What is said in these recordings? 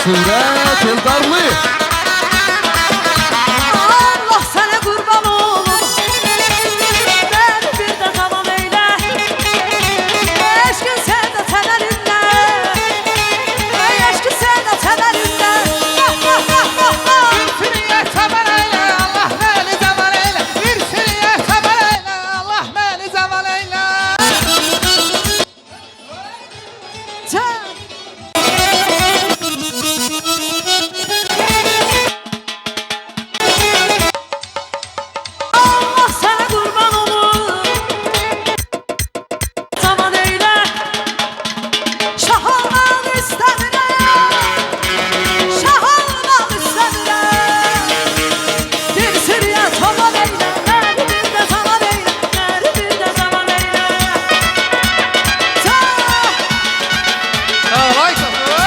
Surət Eldarlı. Allah sana kurban olum. Beni bir de tamam eyle. Eşkin sen de temelinle. Eşkin sen de temelinle. Bir sürüye sabar eyle, Allah beni zaman eyle. Bir sürüye sabar eyle, Allah beni zaman eyle. Sen. Allah sana kurban olum. Zaman eyle. Şah olmak istemiyorum. Şah olmak istemiyorum. Bir sürüye zaman eyle. Beni bir de zaman eyle. Beni bir de zaman eyle. Sen. Vay kapı.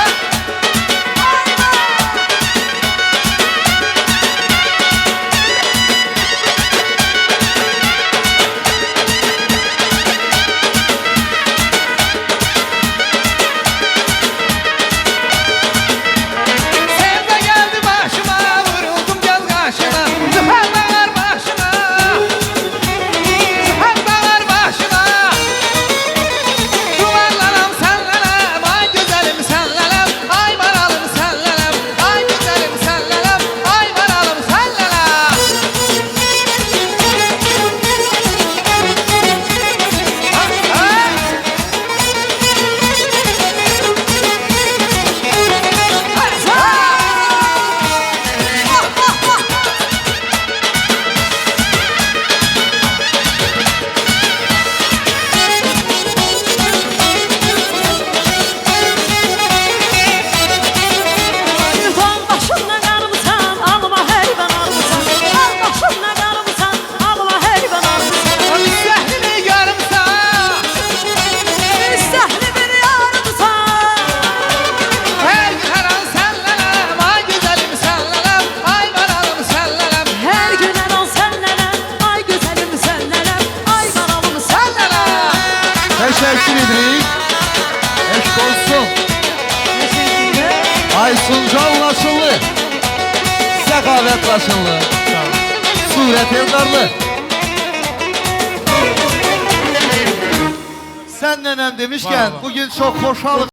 Sevda geldi başıma, vuruldum göz kaşına. Züfer dağar başıma, züfer dağar başıma. Duvarlanam senlenem, ay güzelim senlenem. Ay maralım senlenem, ay güzelim senlenem. Ay maralım senlenem. Dağ başımdan armısan, alma heyban armısan. Dağ başımdan armısan, alma heyban armısan. Müstehlimi yarımsan, Müstehli bir yarımsan. her gün her an senlenem. Ay güzelim senlenem, ay maralım senlenem. Her gün her an senlenen, ay güzelim senlenen. Ay maralım senlenen. Teşekkür edirik. Eşk olsun. Aysuncan Laşınlı. Səxavət Laşınlı. Surət Eldarlı. Sən nənəm demişkən, bugün çok hoşalık